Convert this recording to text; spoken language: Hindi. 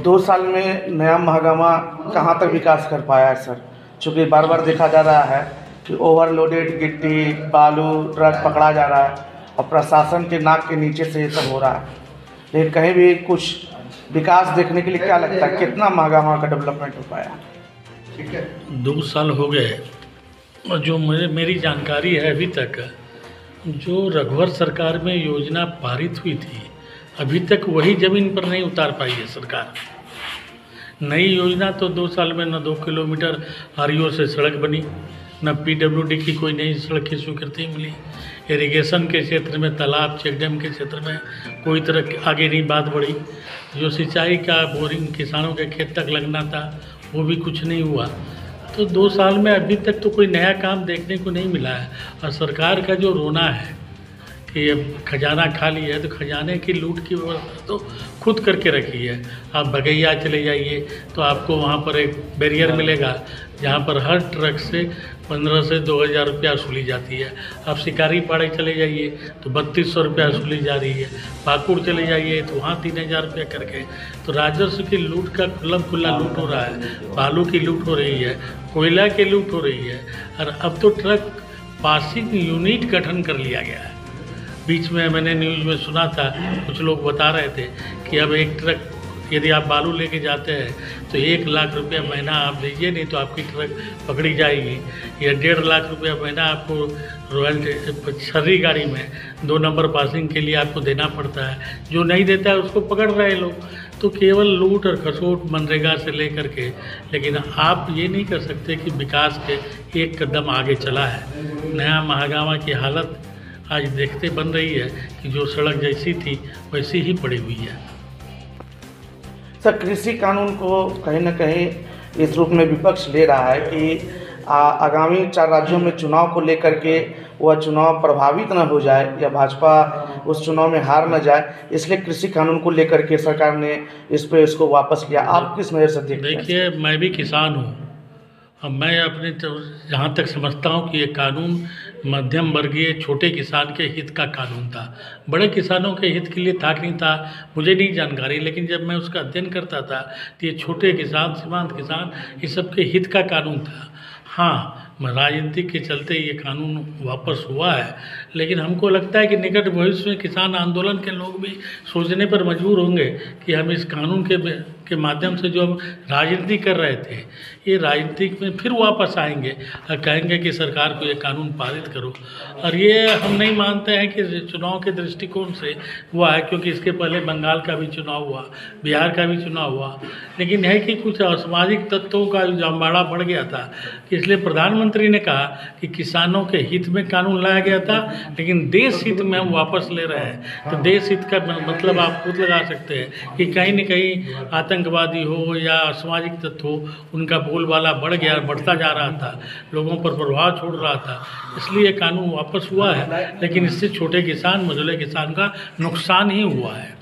2 साल में नया महागामा कहाँ तक विकास कर पाया है सर? चूँकि बार बार देखा जा रहा है कि ओवरलोडेड गिट्टी, बालू, ट्रक पकड़ा जा रहा है और प्रशासन के नाक के नीचे से ये सब हो रहा है, लेकिन कहीं भी कुछ विकास देखने के लिए क्या लगता है कितना महागामा का डेवलपमेंट हो पाया? ठीक है, 2 साल हो गए और जो मेरी जानकारी है अभी तक जो रघुवर सरकार में योजना पारित हुई थी अभी तक वही ज़मीन पर नहीं उतार पाई है सरकार। नई योजना तो 2 साल में न 2 किलोमीटर आरईओ से सड़क बनी, न पीडब्ल्यूडी की कोई नई सड़क की स्वीकृति मिली, इरिगेशन के क्षेत्र में तालाब चेक डैम के क्षेत्र में कोई तरह आगे नहीं बात बढ़ी, जो सिंचाई का बोरिंग किसानों के खेत तक लगना था वो भी कुछ नहीं हुआ। तो 2 साल में अभी तक तो कोई नया काम देखने को नहीं मिला है। और सरकार का जो रोना है कि अब खजाना खाली है, तो खजाने की लूट की व्यवस्था तो खुद करके रखी है। आप बगैया चले जाइए तो आपको वहाँ पर एक बैरियर मिलेगा जहाँ पर हर ट्रक से 1500 से 2000 रुपया वसूली जाती है। आप शिकारी पाड़े चले जाइए तो 3200 रुपया वसूली जा रही है। पाकुड़ चले जाइए तो वहाँ 3000 रुपया करके। तो राजस्व की लूट का खुला लूट हो रहा है, बालू की लूट हो रही है, कोयला की लूट हो रही है। और अब तो ट्रक पासिंग यूनिट गठन कर लिया गया है। बीच में मैंने न्यूज़ में सुना था, कुछ लोग बता रहे थे कि अब एक ट्रक यदि आप बालू लेके जाते हैं तो 1 लाख रुपया महीना आप दीजिए, नहीं तो आपकी ट्रक पकड़ी जाएगी। या 1.5 लाख रुपया महीना आपको रॉयल्टी छर्री गाड़ी में 2 नंबर पासिंग के लिए आपको देना पड़ता है। जो नहीं देता है उसको पकड़ रहे लोग। तो केवल लूट और खसोट मनरेगा से लेकर के, लेकिन आप ये नहीं कर सकते कि विकास के एक कदम आगे चला है। नया महागामा की हालत आज देखते बन रही है कि जो सड़क जैसी थी वैसी ही पड़ी हुई है। सर, कृषि कानून को कहीं ना कहीं इस रूप में विपक्ष ले रहा है कि आगामी 4 राज्यों में चुनाव को लेकर के वह चुनाव प्रभावित न हो जाए या भाजपा उस चुनाव में हार न जाए, इसलिए कृषि कानून को लेकर के सरकार ने इसको वापस लिया। आप किस नज़र से देखते हैं? देखिए, मैं भी किसान हूँ। अब मैं अपने जहाँ तक समझता हूँ कि ये कानून मध्यम वर्गीय छोटे किसान के हित का कानून था। बड़े किसानों के हित के लिए था कि नहीं था मुझे नहीं जानकारी, लेकिन जब मैं उसका अध्ययन करता था तो ये छोटे किसान, सीमांत किसान, ये सब के हित का कानून था। हाँ, राजनीति के चलते ये कानून वापस हुआ है, लेकिन हमको लगता है कि निकट भविष्य में किसान आंदोलन के लोग भी सोचने पर मजबूर होंगे कि हम इस कानून के माध्यम से जो हम राजनीति कर रहे थे, ये राजनीति में फिर वापस आएंगे और कहेंगे कि सरकार को ये कानून पारित करो। और ये हम नहीं मानते हैं कि चुनाव के दृष्टिकोण से हुआ है, क्योंकि इसके पहले बंगाल का भी चुनाव हुआ, बिहार का भी चुनाव हुआ, लेकिन है कि कुछ असामाजिक तत्वों का जमावड़ा बढ़ गया था। इसलिए प्रधानमंत्री ने कहा कि किसानों के हित में कानून लाया गया था, लेकिन देश हित में हम वापस ले रहे हैं। तो देश हित का मतलब आप खुद लगा सकते हैं कि कहीं न कहीं आतंकवादी हो या असामाजिक तत्व हो, उनका बोलबाला बढ़ गया, बढ़ता जा रहा था, लोगों पर प्रभाव छोड़ रहा था। इसलिए कानून वापस हुआ है, लेकिन इससे छोटे किसान, मझोले किसान का नुकसान ही हुआ है।